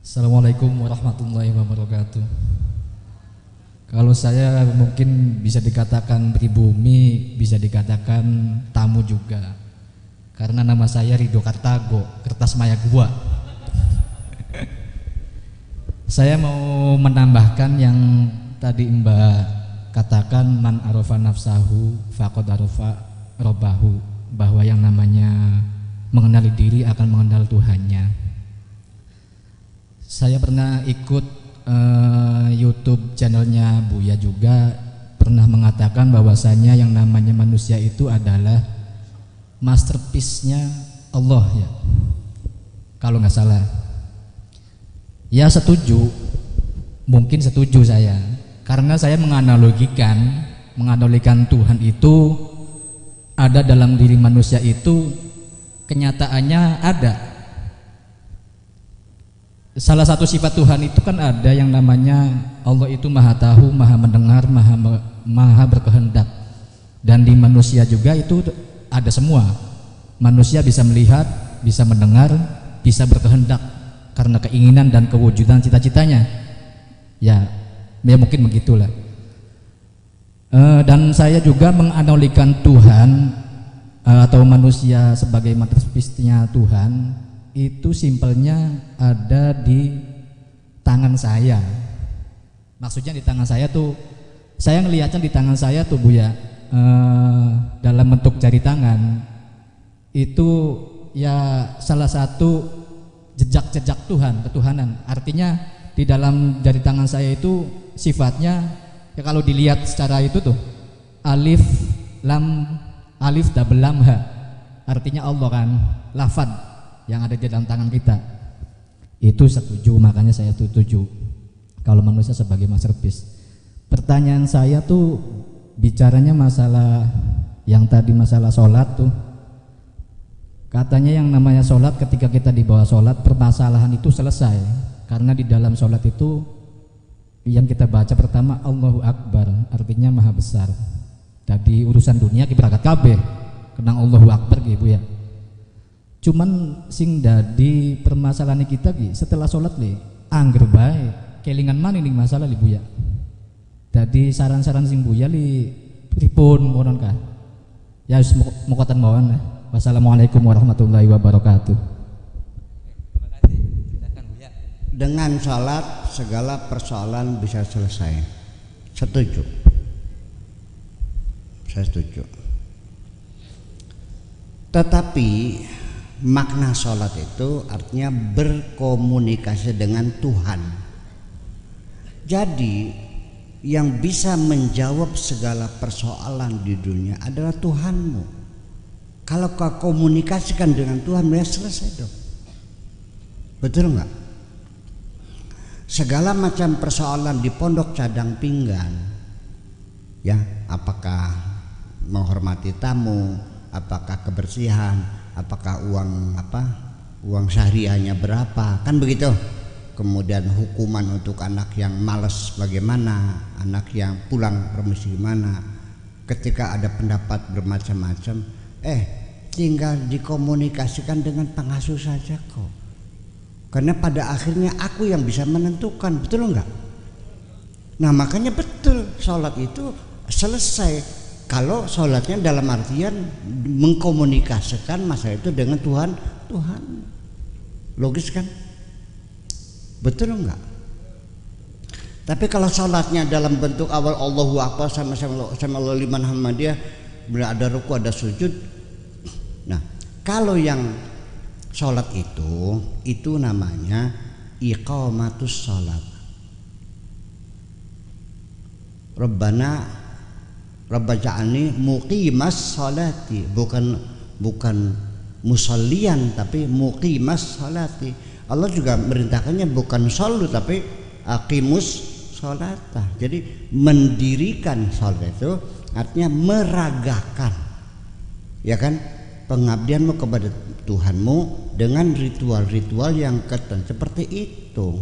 Assalamualaikum warahmatullahi wabarakatuh. Kalau saya mungkin bisa dikatakan pribumi, bisa dikatakan tamu juga. Karena nama saya Ridho Kartago, kertas maya gua. Saya mau menambahkan yang tadi Mbak katakan, man arofa nafsahu faqad arofa robbahu, bahwa yang namanya mengenali diri akan mengenal Tuhannya. Saya pernah ikut YouTube channelnya Buya juga, pernah mengatakan bahwasanya yang namanya manusia itu adalah masterpiece-nya Allah ya, kalau nggak salah. Ya setuju, mungkin setuju saya, karena saya menganalogikan Tuhan itu ada dalam diri manusia itu, kenyataannya ada. Salah satu sifat Tuhan itu kan ada yang namanya Allah itu maha tahu, maha mendengar, maha berkehendak. Dan di manusia juga itu ada semua. Manusia bisa melihat, bisa mendengar, bisa berkehendak karena keinginan dan kewujudan cita-citanya. Ya mungkin begitulah. Dan saya juga menganalogikan Tuhan atau manusia sebagai masterpiece-nya Tuhan itu simpelnya ada di tangan saya. Maksudnya di tangan saya tuh, saya ngelihatnya di tangan saya tuh Bu ya, dalam bentuk jari tangan itu ya salah satu jejak-jejak Tuhan, ketuhanan. Artinya di dalam jari tangan saya itu sifatnya ya, kalau dilihat secara itu tuh alif double lam ha, artinya Allah kan, lafad yang ada di dalam tangan kita. Itu setuju, makanya saya setuju kalau manusia sebagai masterpiece. Pertanyaan saya tuh bicaranya masalah yang tadi, masalah sholat tuh. Katanya yang namanya sholat, ketika kita di bawah sholat, permasalahan itu selesai. Karena di dalam sholat itu yang kita baca pertama Allahu Akbar, artinya maha besar. Jadi urusan dunia kita berangkat kabeh kenang Allahu Akbar gitu ya. Cuman sing dadi permasalahan kita ki setelah sholat li angger bae kelingan mana ini masalah li Buya. Jadi saran-saran sing Buya li pripun mohon kah? Ya mokotan mawon. Wassalamualaikum warahmatullahi wabarakatuh. Terima kasih. Silakan Buya. Dengan sholat segala persoalan bisa selesai. Setuju. Saya setuju. Tetapi makna sholat itu artinya berkomunikasi dengan Tuhan. Jadi yang bisa menjawab segala persoalan di dunia adalah Tuhanmu. Kalau kau komunikasikan dengan Tuhan, ya selesai dong. Betul nggak? Segala macam persoalan di pondok cadang pinggan, ya, apakah menghormati tamu, apakah kebersihan, apakah uang syariahnya berapa, kan begitu. Kemudian hukuman untuk anak yang malas bagaimana, anak yang pulang permisi gimana. Ketika ada pendapat bermacam-macam, tinggal dikomunikasikan dengan pengasuh saja kok. Karena pada akhirnya aku yang bisa menentukan, betul enggak? Nah makanya betul sholat itu selesai kalau sholatnya dalam artian mengkomunikasikan masalah itu dengan Tuhan. Logis kan? Betul enggak? Tapi kalau sholatnya dalam bentuk awal Allahu Akbar sama Allah liman hamdiyah, bila ada ruku ada sujud. Nah kalau yang sholat itu namanya iqamatus sholat. Rabbana ja'alni muqimas sholati, bukan musallian tapi muqimas sholati. Allah juga merintahkannya bukan shollu tapi aqimus sholatah. Jadi mendirikan sholat itu artinya meragakan, ya kan, pengabdianmu kepada Tuhanmu dengan ritual-ritual yang ketentuan seperti itu.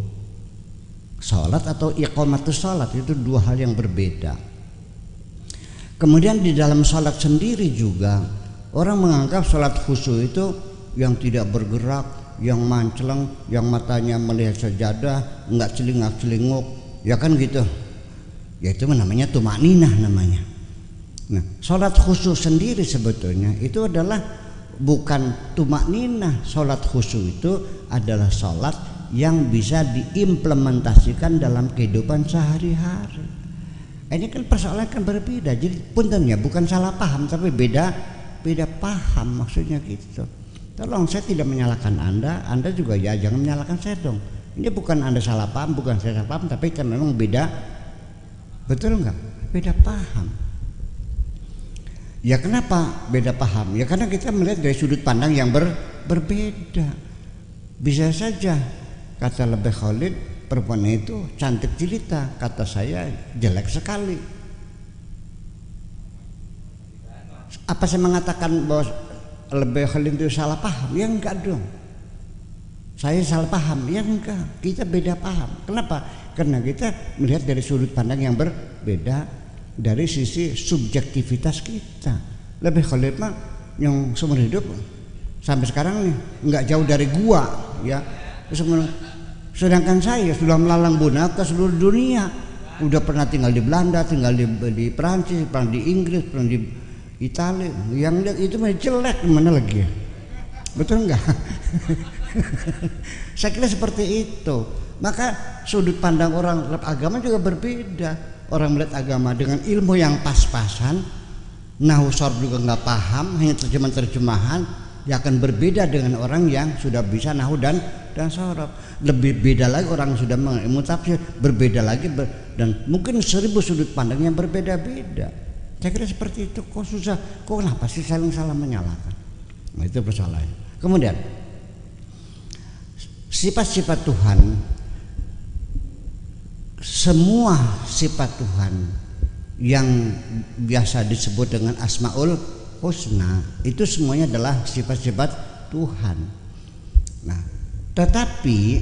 Sholat atau iqamatus sholat itu dua hal yang berbeda. Kemudian di dalam sholat sendiri juga orang menganggap sholat khusyuk itu yang tidak bergerak, yang manceleng, yang matanya melihat sajadah, enggak celingak-celinguk, ya kan gitu. Ya itu namanya tumakninah namanya. Nah, sholat khusyuk sendiri sebetulnya itu adalah bukan tumakninah. Sholat khusyuk itu adalah sholat yang bisa diimplementasikan dalam kehidupan sehari-hari. Ini kan persoalan kan berbeda. Jadi puntennya bukan salah paham, tapi beda paham maksudnya gitu. Tolong, saya tidak menyalahkan Anda juga ya jangan menyalahkan saya dong. Ini bukan Anda salah paham, bukan saya salah paham, tapi kan memang beda. Betul enggak? Beda paham. Ya kenapa beda paham? Ya karena kita melihat dari sudut pandang yang berbeda. Bisa saja kata Lebih Khalid, perempuan itu cantik jelita, kata saya jelek sekali. Apa saya mengatakan bahwa Lebih Khalid itu salah paham? Ya enggak dong. Saya salah paham? Ya enggak. Kita beda paham. Kenapa? Karena kita melihat dari sudut pandang yang berbeda, dari sisi subjektivitas kita. Lebih Khalid mah yang seumur hidup sampai sekarang nih nggak jauh dari gua, ya. Sedangkan saya sudah melalang buana ke seluruh dunia. Udah pernah tinggal di Belanda, tinggal di Perancis, pernah di Inggris, pernah di Italia. Yang lihat itu mah jelek, mana lagi ya? Betul enggak? Saya kira seperti itu. Maka sudut pandang orang terhadap agama juga berbeda. Orang melihat agama dengan ilmu yang pas-pasan, nahwu sharf juga nggak paham, hanya terjemahan, ya akan berbeda dengan orang yang sudah bisa nahwu dan sharf. Lebih beda lagi orang yang sudah mengilmu tafsir, berbeda lagi dan mungkin 1000 sudut pandang yang berbeda-beda. Saya kira seperti itu. Kok susah? Kok kenapa sih saling salah menyalahkan? Nah, itu persoalannya. Kemudian sifat-sifat Tuhan, semua sifat Tuhan yang biasa disebut dengan Asmaul Husna itu semuanya adalah sifat-sifat Tuhan. Nah, tetapi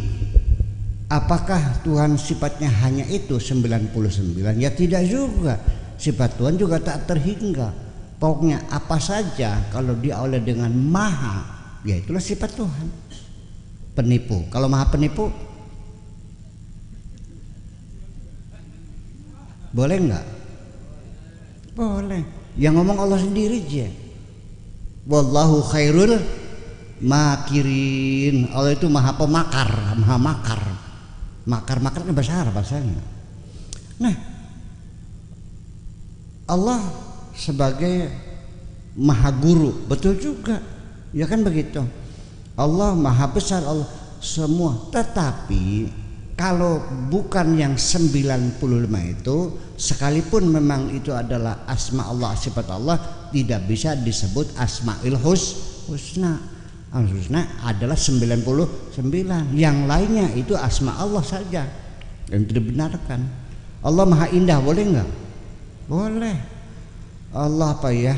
apakah Tuhan sifatnya hanya itu 99? Ya tidak juga. Sifat Tuhan juga tak terhingga. Pokoknya apa saja kalau diolah dengan maha, ya itulah sifat Tuhan. Penipu, kalau maha penipu boleh enggak? Boleh. Yang ngomong Allah sendiri aja. Wallahu khairul makirin. Allah itu maha pemakar, maha makar. Makar-makar kan bahasa Arab bahasanya. Nah, Allah sebagai maha guru, betul juga. Ya kan begitu. Allah maha besar, Allah semua. Tetapi kalau bukan yang 95 itu, sekalipun memang itu adalah asma Allah, sifat Allah, tidak bisa disebut asmaul husna. Al-husna adalah 99. Yang lainnya itu asma Allah saja yang tidak dibenarkan. Allah maha indah, boleh enggak? Boleh. Allah apa ya?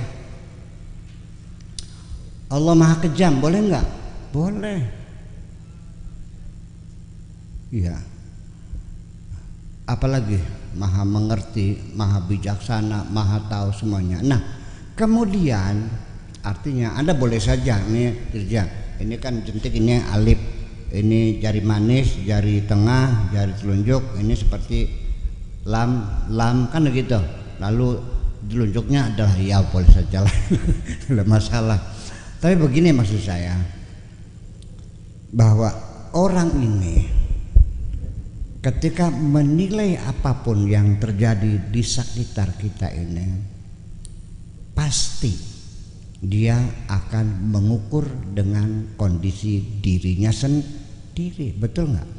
Allah maha kejam, boleh enggak? Boleh. Iya. Apalagi maha mengerti, maha bijaksana, maha tahu semuanya. Nah, kemudian artinya Anda boleh saja nih kerja. Ini kan jentik, ini alif, ini jari manis, jari tengah, jari telunjuk, ini seperti lam kan begitu. Lalu telunjuknya adalah ya boleh saja lah. Tidak masalah. Tapi begini maksud saya, bahwa orang ini ketika menilai apapun yang terjadi di sekitar kita ini, pasti dia akan mengukur dengan kondisi dirinya sendiri. Betul nggak?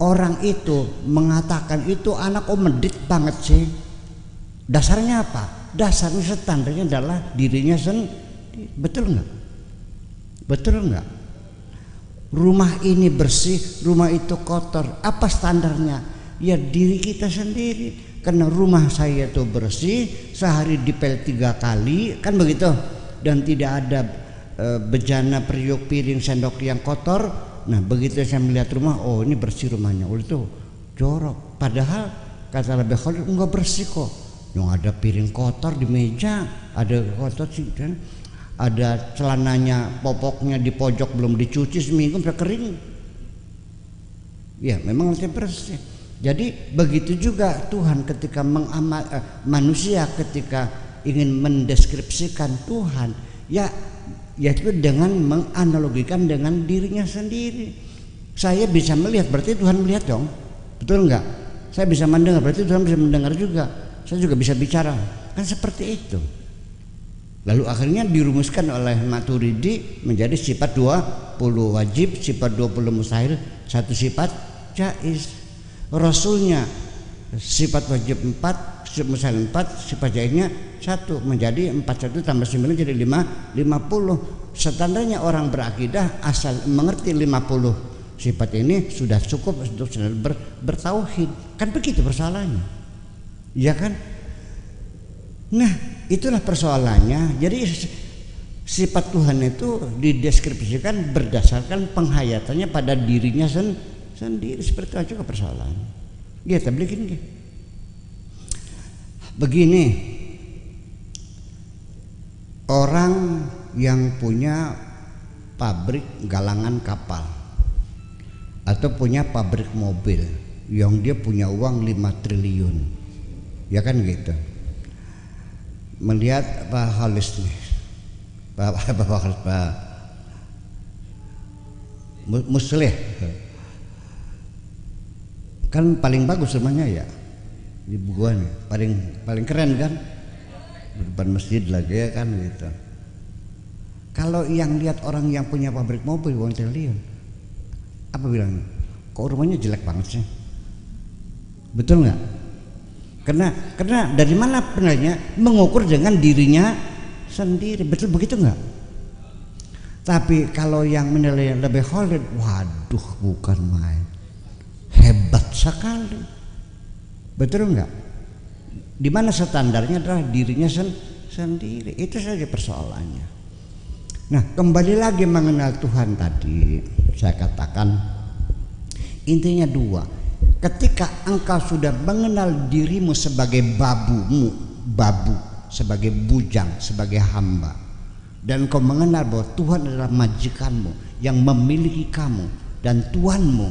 Orang itu mengatakan itu anak medit banget sih. Dasarnya apa? Dasarnya standarnya adalah dirinya sendiri. Betul nggak? Betul nggak? Rumah ini bersih, rumah itu kotor. Apa standarnya? Ya diri kita sendiri. Karena rumah saya itu bersih, sehari dipel 3 kali, kan begitu. Dan tidak ada bejana periuk piring sendok yang kotor. Nah begitu saya melihat rumah, oh ini bersih rumahnya, oh itu jorok. Padahal kata Lebih Khalid enggak bersih kok. Yang ada piring kotor di meja, ada kotor sih. ada celananya popoknya di pojok belum dicuci seminggu sudah kering. Ya memang harusnya bersih. Jadi begitu juga Tuhan ketika manusia ketika ingin mendeskripsikan Tuhan, yaitu dengan menganalogikan dengan dirinya sendiri. Saya bisa melihat, berarti Tuhan melihat dong, betul enggak? Saya bisa mendengar, berarti Tuhan bisa mendengar juga. Saya juga bisa bicara, kan seperti itu. Lalu akhirnya dirumuskan oleh Maturidi menjadi sifat 20 wajib, sifat 20 mustahil, satu sifat jaiz. Rasulnya sifat wajib 4, sifat mustahil 4, sifat jaiznya 1, menjadi 41 tambah 9 jadi 50. Standarnya orang berakidah asal mengerti 50 sifat ini sudah cukup untuk bertauhid. Kan begitu persoalannya, ya kan? Nah itulah persoalannya. Jadi sifat Tuhan itu dideskripsikan berdasarkan penghayatannya pada dirinya sendiri. Seperti itu juga persoalannya. Ya tablikin begini, orang yang punya pabrik galangan kapal atau punya pabrik mobil yang dia punya uang 5 triliun, ya kan gitu, melihat Pak Halis nih, Pak Muslih kan paling bagus rumahnya ya di Buguan, paling keren kan, di depan masjid lagi ya kan gitu. Kalau yang lihat orang yang punya pabrik mobil uang triliun, apa bilang? Kok rumahnya jelek banget sih? Betul nggak? Karena dari mana penilaiannya? Mengukur dengan dirinya sendiri. Betul begitu nggak? Tapi kalau yang menilai lebih kholid, waduh bukan main, hebat sekali. Betul nggak? Di mana standarnya adalah dirinya sendiri. Itu saja persoalannya. Nah kembali lagi mengenal Tuhan tadi, saya katakan intinya 2. Ketika engkau sudah mengenal dirimu sebagai babu, sebagai bujang, sebagai hamba, dan engkau mengenal bahwa Tuhan adalah majikanmu yang memiliki kamu dan Tuhanmu,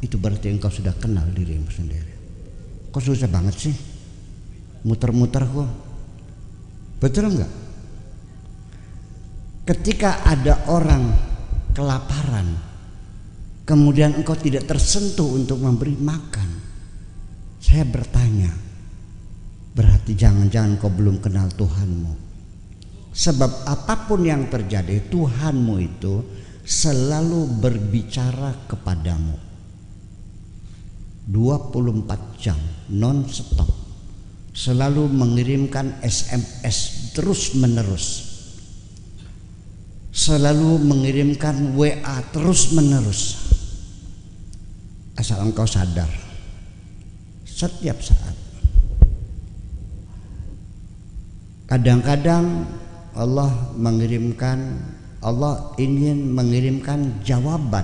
itu berarti engkau sudah kenal dirimu sendiri. Kok susah banget sih muter-muter kok? Betul enggak? Ketika ada orang kelaparan, kemudian engkau tidak tersentuh untuk memberi makan, saya bertanya, berarti jangan-jangan kau belum kenal Tuhanmu. Sebab apapun yang terjadi, Tuhanmu itu selalu berbicara kepadamu 24 jam non stop, selalu mengirimkan SMS terus menerus, selalu mengirimkan WA terus menerus, asal engkau sadar setiap saat. Kadang-kadang Allah ingin mengirimkan jawaban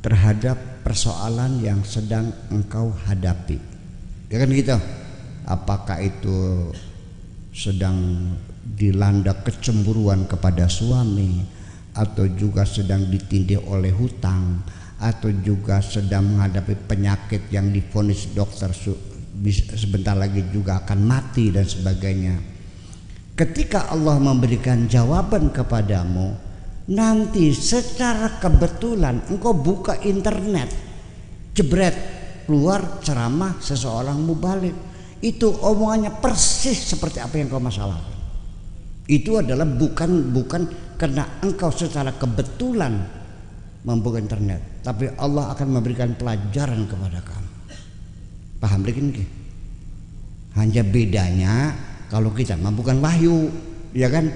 terhadap persoalan yang sedang engkau hadapi, ya kan gitu. Apakah itu sedang dilanda kecemburuan kepada suami, atau juga sedang ditindih oleh hutang, atau juga sedang menghadapi penyakit yang divonis dokter sebentar lagi juga akan mati dan sebagainya. Ketika Allah memberikan jawaban kepadamu, nanti secara kebetulan engkau buka internet, jebret, keluar ceramah seseorang mubalik, itu omongannya persis seperti apa yang kau masalahkan. Itu adalah bukan karena engkau secara kebetulan membuka internet, tapi Allah akan memberikan pelajaran kepada kamu. Paham begini? Hanya bedanya kalau kita mah bukan wahyu, ya kan?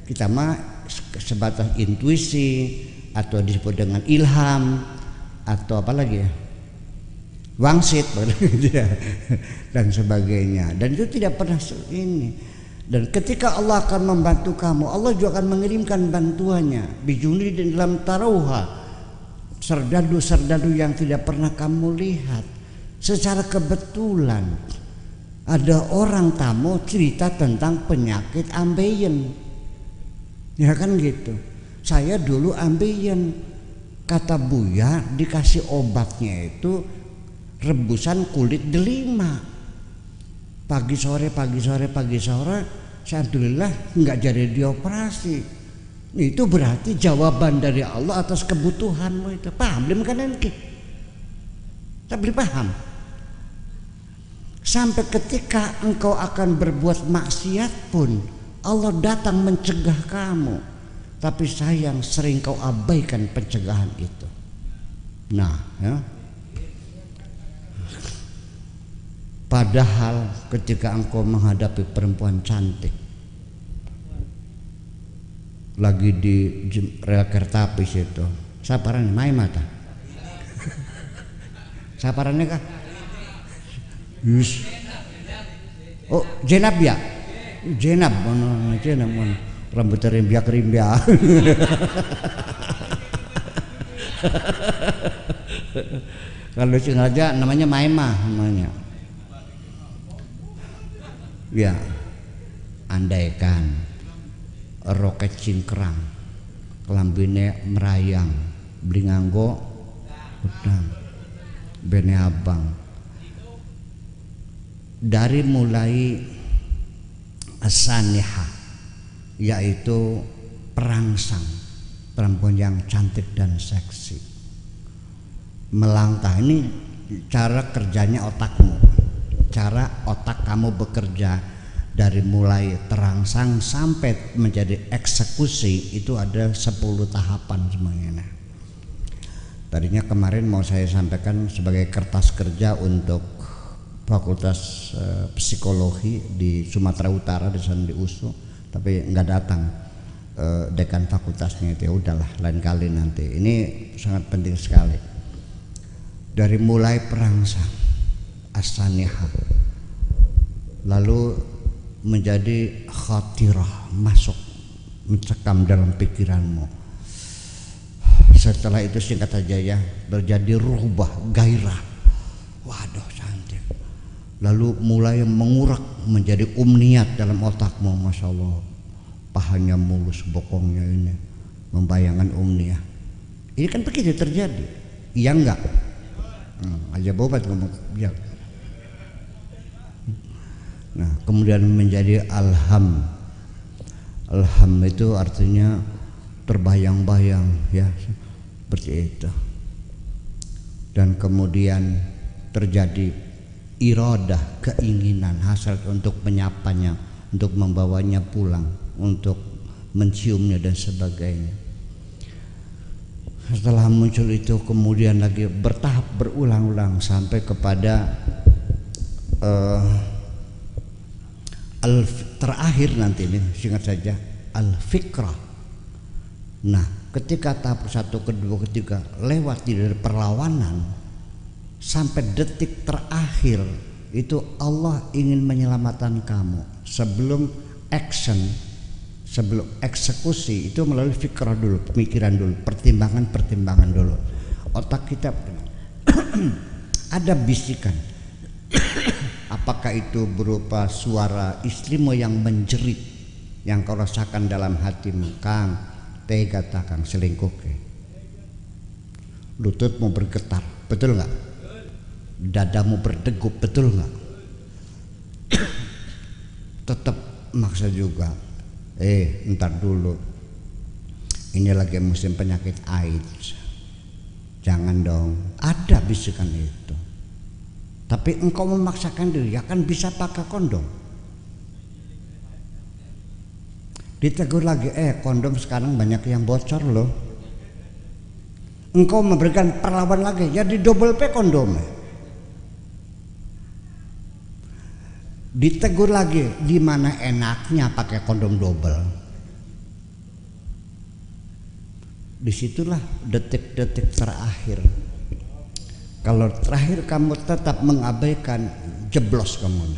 Kita mah sebatas intuisi, atau disebut dengan ilham, atau apa lagi ya, wangsit dan sebagainya. Dan itu tidak pernah ini. Dan ketika Allah akan membantu kamu, Allah juga akan mengirimkan bantuannya bijuni dalam taruha, serdadu-serdadu yang tidak pernah kamu lihat. Secara kebetulan ada orang tamu cerita tentang penyakit ambeien. Ya kan gitu. Saya dulu ambil kata Buya, dikasih obatnya itu rebusan kulit delima. Pagi sore, saya alhamdulillah nggak jadi dioperasi. Itu berarti jawaban dari Allah atas kebutuhanmu itu. Paham? Belum kan nanti? Tak boleh paham. Sampai ketika engkau akan berbuat maksiat pun Allah datang mencegah kamu. Tapi sayang sering kau abaikan pencegahan itu. Nah, ya. Padahal ketika engkau menghadapi perempuan cantik lagi di rel kereta api situ, saparan main mata. Saparannya kah? Yus. Oh, Jenab ya? Jenab, Jenab, rambut rimbiak. Kalau sengaja namanya Maimah namanya. Ya, andaikan roket cingkrang, kelambine merayang, beli nganggo udang, bene abang. Dari mulai as-sanihah, yaitu perangsang, perempuan yang cantik dan seksi, melangkah. Ini cara kerjanya otakmu, cara otak kamu bekerja. Dari mulai terangsang sampai menjadi eksekusi itu ada 10 tahapan semuanya. Tadinya kemarin mau saya sampaikan sebagai kertas kerja untuk Fakultas Psikologi di Sumatera Utara di sana di USU, tapi nggak datang dekan fakultasnya itu. Ya udahlah, lain kali nanti. Ini sangat penting sekali. Dari mulai perangsang, as-sanihah, lalu menjadi khatirah, masuk mencekam dalam pikiranmu. Setelah itu singkat saja ya, terjadi rubah, gairah. Waduh cantik. Lalu mulai mengurak menjadi umniat dalam otakmu. Masya Allah, pahanya mulus, bokongnya ini membayangkan umniat. Ini kan begitu terjadi. Iya enggak? Aja bobat ngomong ya. Nah, kemudian menjadi alham. Alham itu artinya terbayang-bayang ya, seperti itu. Dan kemudian terjadi iradah, keinginan, hasrat untuk menyapanya, untuk membawanya pulang, untuk menciumnya dan sebagainya. Setelah muncul itu kemudian lagi bertahap berulang-ulang sampai kepada terakhir nanti ini singkat saja al-fikrah. Nah, ketika tahap 1, kedua, ketiga lewat dari perlawanan sampai detik terakhir itu Allah ingin menyelamatkan kamu. Sebelum action, sebelum eksekusi itu melalui fikrah dulu, pemikiran dulu, pertimbangan dulu. Otak kita ada bisikan. Apakah itu berupa suara istrimu yang menjerit yang kau rasakan dalam hatimu, Kang, tega takang selingkuh ke. Lututmu bergetar, betul nggak? Dadamu berdegup, betul nggak? Tetap maksa juga. Ntar dulu, ini lagi musim penyakit AIDS, jangan dong. Ada bisikan itu. Tapi engkau memaksakan diri, ya kan bisa pakai kondom. Ditegur lagi, kondom sekarang banyak yang bocor loh. Engkau memberikan perlawan lagi, ya di double P kondomnya. Ditegur lagi, di mana enaknya pakai kondom double. Disitulah detik-detik terakhir. Kalau terakhir kamu tetap mengabaikan, jeblos kamu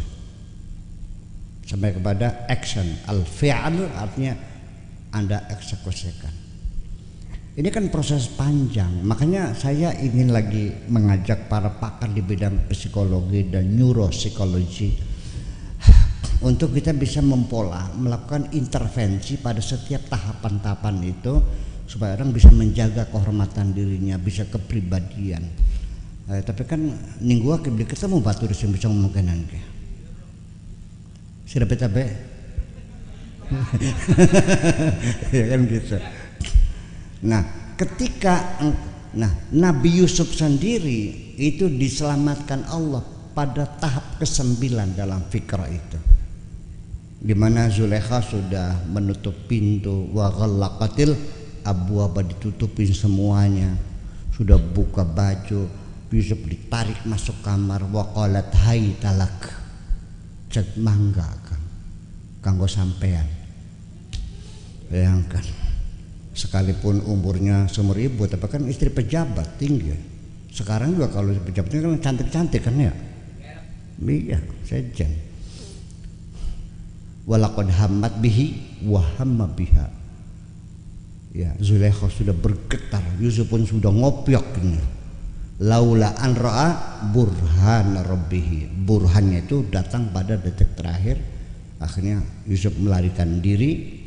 sampai kepada action. Al-fi'al artinya Anda eksekusikan. Ini kan proses panjang. Makanya saya ingin lagi mengajak para pakar di bidang psikologi dan neuropsikologi untuk kita bisa mempola, melakukan intervensi pada setiap tahapan-tahapan itu supaya orang bisa menjaga kehormatan dirinya, bisa kepribadian. Tapi kan ninggu beli ketemu batur yang bisa ngomongkenan ke. Sudah betabe. Ya kan gitu. Nah, ketika Nabi Yusuf sendiri itu diselamatkan Allah pada tahap ke-9 dalam fikrah itu, di mana Zulaikha sudah menutup pintu, wa ghallaqatil abwaaba, ditutupin semuanya, sudah buka baju, Yusuf ditarik masuk kamar, wa qalat hai talak, cek mangga kan kanggo sampean. Bayangkan, sekalipun umurnya seumur ibu, tapi kan istri pejabat tinggi. Sekarang juga kalau pejabatnya kan cantik-cantik kan ya. Iya, sejen. Walaqad hammat bihi wa hamma biha. Ya, Zulaikha sudah bergetar, Yusuf pun sudah ngopiok ini. Laula an ra'a burhan rabbih. Burhannya itu datang pada detik terakhir. Akhirnya Yusuf melarikan diri,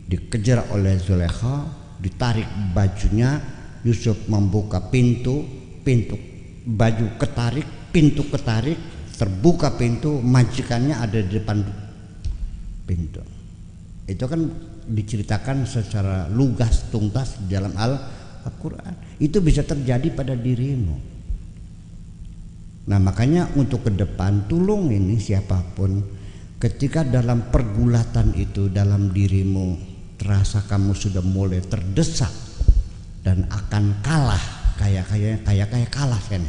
dikejar oleh Zulaikha, ditarik bajunya. Yusuf membuka pintu baju ketarik, pintu ketarik, terbuka pintu, majikannya ada di depan pintu. Itu kan diceritakan secara lugas tuntas di dalam Al-Quran. Itu bisa terjadi pada dirimu. Nah, makanya untuk ke depan tolong ini siapapun, ketika dalam pergulatan itu dalam dirimu terasa kamu sudah mulai terdesak dan akan kalah, kayak kalah kan,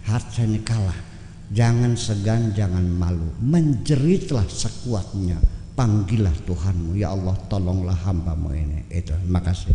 saya ini kalah. Jangan segan, jangan malu, menjeritlah sekuatnya, panggillah Tuhanmu, ya Allah tolonglah hambamu ini. Itu, makasih.